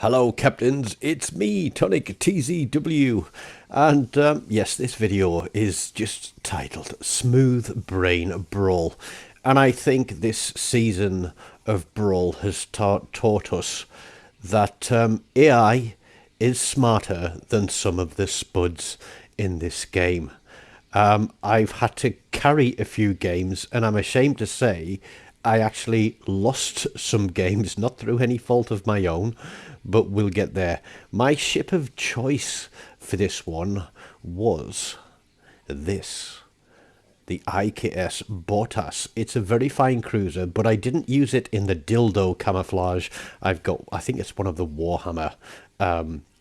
Hello captains, it's me, TONIK TZW, and yes, this video is just titled Smooth Brain Brawl, and I think this season of Brawl has taught us that AI is smarter than some of the spuds in this game. I've had to carry a few games, and I'm ashamed to say I actually lost some games, not through any fault of my own, but we'll get there. My ship of choice for this one was this. The IKS Bortas. It's a very fine cruiser, but I didn't use it in the dildo camouflage. I think it's one of the Warhammer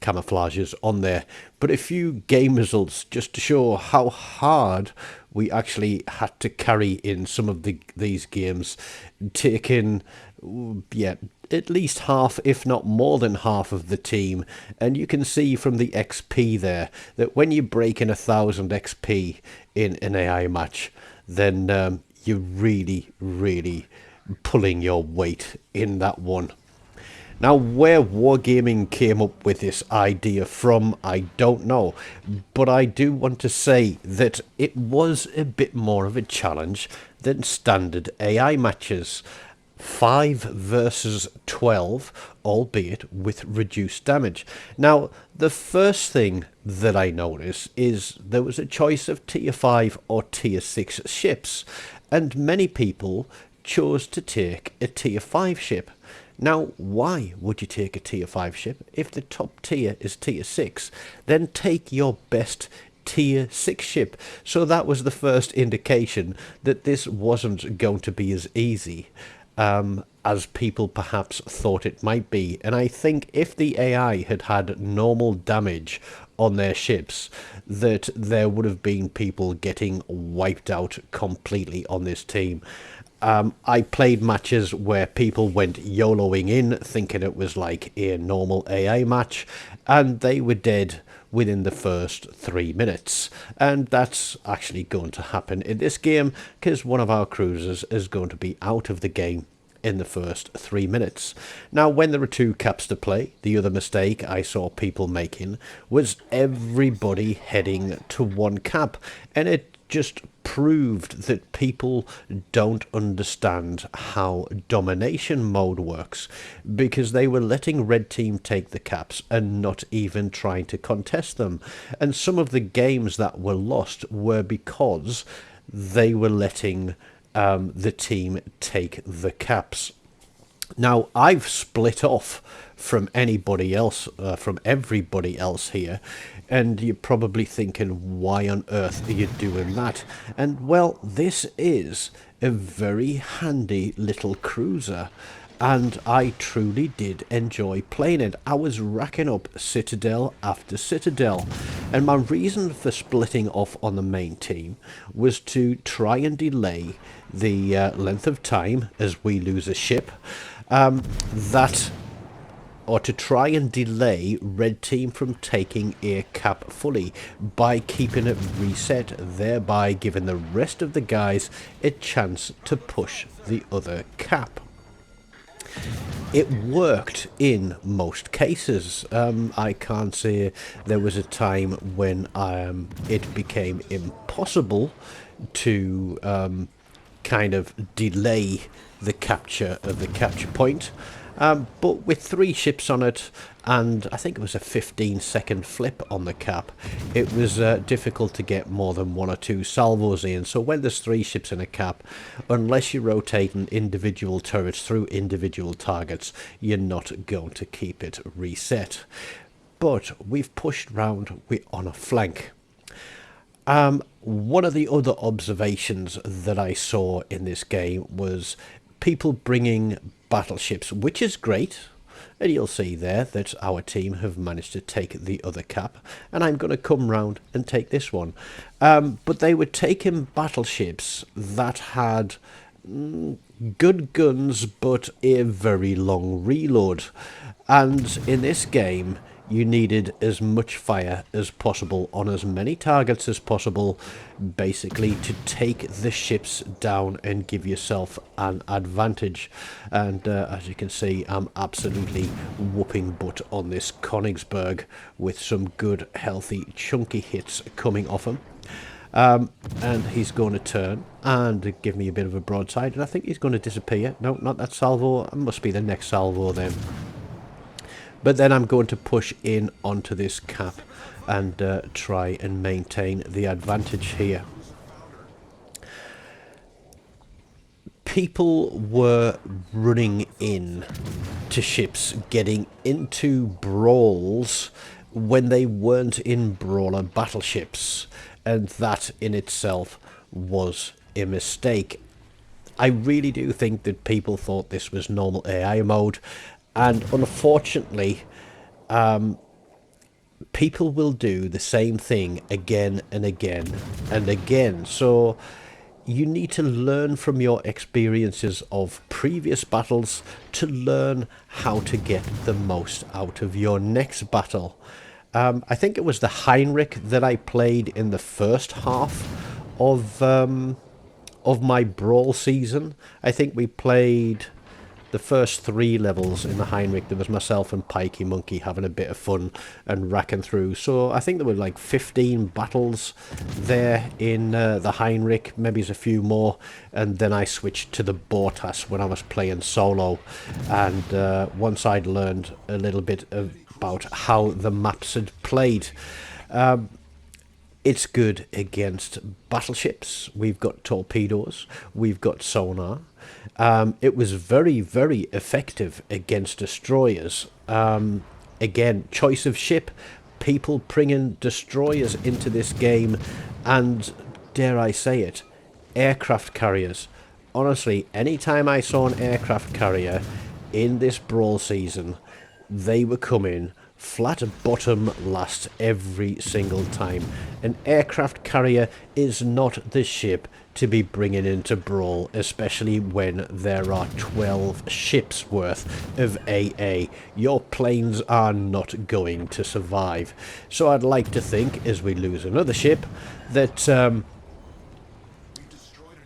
camouflages on there. But a few game results just to show how hard we actually had to carry in some of these games, taking, yeah, at least half, if not more than half of the team. And you can see from the XP there that when you break in 1,000 XP in an AI match, then you're really pulling your weight in that one. Now, where Wargaming came up with this idea from, I don't know, but I do want to say that it was a bit more of a challenge than standard AI matches. 5 versus 12, albeit with reduced damage. Now, the first thing that I noticed is there was a choice of tier 5 or tier 6 ships, and many people chose to take a tier 5 ship. Now, why would you take a tier 5 ship? If the top tier is tier 6, then take your best tier 6 ship. So that was the first indication that this wasn't going to be as easy as people perhaps thought it might be. And I think if the AI had had normal damage on their ships, that there would have been people getting wiped out completely on this team. I played matches where people went YOLOing in, thinking it was like a normal AI match, and they were dead within the first 3 minutes. And that's actually going to happen in this game, because one of our cruisers is going to be out of the game in the first 3 minutes. Now, when there were 2 caps to play, the other mistake I saw people making was everybody heading to 1 cap, and it just proved that people don't understand how domination mode works, because they were letting red team take the caps and not even trying to contest them. And some of the games that were lost were because they were letting the team take the caps. Now, I've split off from anybody else, from everybody else here, and you're probably thinking, why on earth are you doing that? And well, this is a very handy little cruiser, and I truly did enjoy playing it. I was racking up citadel after citadel, and my reason for splitting off on the main team was to try and delay the length of time as we lose a ship, or to try and delay red team from taking a cap fully by keeping it reset, thereby giving the rest of the guys a chance to push the other cap. It worked in most cases. I can't say there was a time when it became impossible to kind of delay the capture of the capture point. But with 3 ships on it, and I think it was a 15-second flip on the cap, it was difficult to get more than 1 or 2 salvos in. So when there's 3 ships in a cap, unless you're rotating individual turrets through individual targets, you're not going to keep it reset. But we've pushed round, we're on a flank. One of the other observations that I saw in this game was people bringing battleships, which is great, and you'll see there that our team have managed to take the other cap, and I'm going to come round and take this one. But they were taking battleships that had good guns but a very long reload, and in this game you needed as much fire as possible on as many targets as possible, basically to take the ships down and give yourself an advantage. And as you can see, I'm absolutely whooping butt on this Königsberg with some good, healthy, chunky hits coming off him. And he's going to turn and give me a bit of a broadside, and I think he's going to disappear. No, not that salvo. It must be the next salvo then. But then I'm going to push in onto this cap and try and maintain the advantage here. People were running in to ships, getting into brawls when they weren't in brawler battleships, and that in itself was a mistake. I really do think that people thought this was normal AI mode, and unfortunately people will do the same thing again and again and again. So you need to learn from your experiences of previous battles to learn how to get the most out of your next battle. I think it was the Heinrich that I played in the first half of my Brawl season. I think we played the first 3 levels in the Heinrich. There was myself and Pikey Monkey having a bit of fun and racking through. So I think there were like 15 battles there in the Heinrich, maybe a few more. And then I switched to the Bortas when I was playing solo. And once I'd learned a little bit about how the maps had played, it's good against battleships. We've got torpedoes. We've got sonar. It was very, very effective against destroyers. Again, choice of ship. People bringing destroyers into this game. And, dare I say it, aircraft carriers. Honestly, anytime I saw an aircraft carrier in this Brawl season, they were coming flat bottom last every single time. An aircraft carrier is not the ship to be bringing into Brawl, especially when there are 12 ships worth of AA. Your planes are not going to survive. So I'd like to think, as we lose another ship, that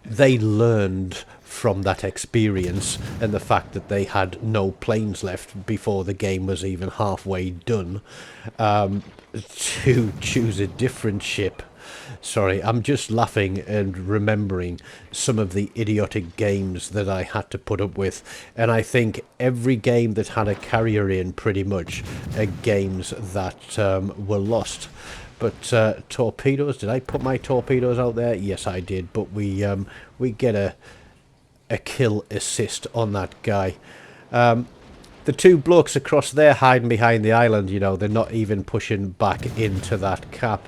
they learned from that experience and the fact that they had no planes left before the game was even halfway done, to choose a different ship. Sorry, I'm just laughing and remembering some of the idiotic games that I had to put up with, and I think every game that had a carrier in pretty much are games that were lost. But torpedoes, did I put my torpedoes out there? Yes, I did, but we get a kill assist on that guy. The 2 blokes across there hiding behind the island, you know, they're not even pushing back into that cap.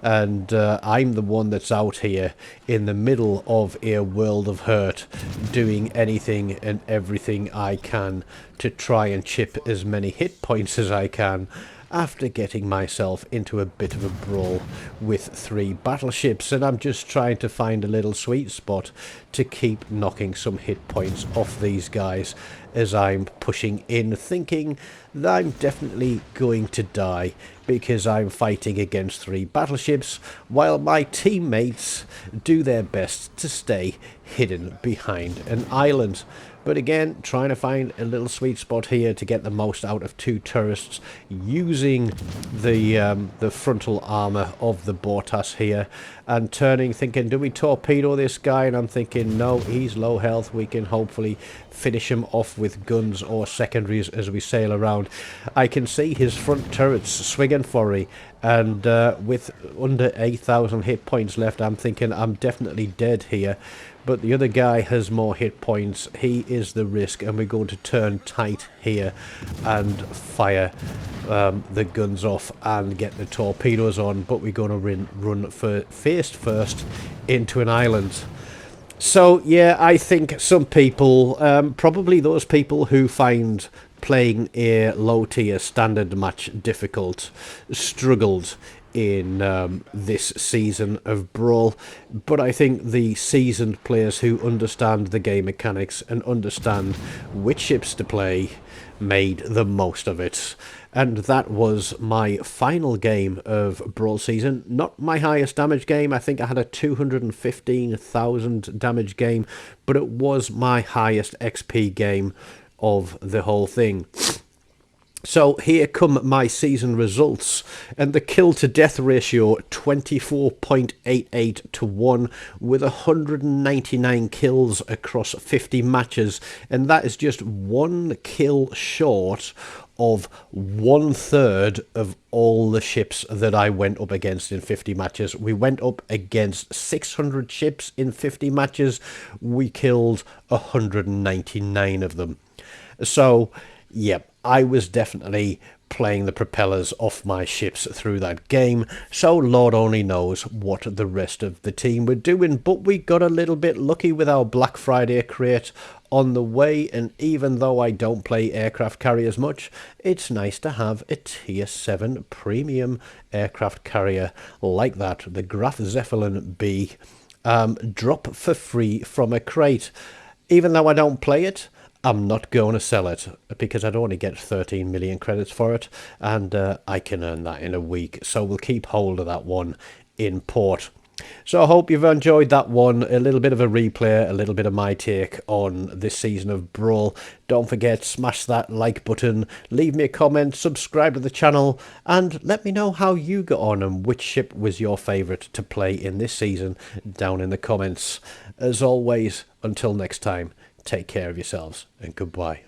And I'm the one that's out here in the middle of a world of hurt, doing anything and everything I can to try and chip as many hit points as I can, after getting myself into a bit of a brawl with 3 battleships. And I'm just trying to find a little sweet spot to keep knocking some hit points off these guys as I'm pushing in, thinking that I'm definitely going to die because I'm fighting against 3 battleships while my teammates do their best to stay hidden behind an island. But again, trying to find a little sweet spot here to get the most out of 2 tourists, using the frontal armor of the Bortas here, and turning, thinking, do we torpedo this guy? And I'm thinking, no, he's low health. We can hopefully finish him off with guns or secondaries as we sail around. I can see his front turrets swinging for me, and with under 8,000 hit points left, I'm thinking I'm definitely dead here. But the other guy has more hit points. He is the risk, and we're going to turn tight here and fire the guns off and get the torpedoes on. But we're going to run face first into an island. So yeah, I think some people, probably those people who find playing a low tier standard match difficult, struggled in this season of Brawl. But I think the seasoned players who understand the game mechanics and understand which ships to play, made the most of it. And that was my final game of Brawl Season. Not my highest damage game. I think I had a 215,000 damage game, but it was my highest XP game of the whole thing. So here come my season results, and the kill to death ratio 24.88 to 1 with 199 kills across 50 matches, and that is just one kill short of 1/3 of all the ships that I went up against in 50 matches. We went up against 600 ships in 50 matches. We killed 199 of them. So, yep, I was definitely playing the propellers off my ships through that game, so Lord only knows what the rest of the team were doing, but we got a little bit lucky with our Black Friday crate on the way, and even though I don't play aircraft carriers much, it's nice to have a tier 7 premium aircraft carrier like that, the Graf Zeppelin B, drop for free from a crate. Even though I don't play it, I'm not going to sell it because I'd only get 13 million credits for it, and I can earn that in a week. So we'll keep hold of that one in port. So I hope you've enjoyed that one. A little bit of a replay, a little bit of my take on this season of Brawl. Don't forget, smash that like button, leave me a comment, subscribe to the channel, and let me know how you got on and which ship was your favourite to play in this season down in the comments. As always, until next time, take care of yourselves and goodbye.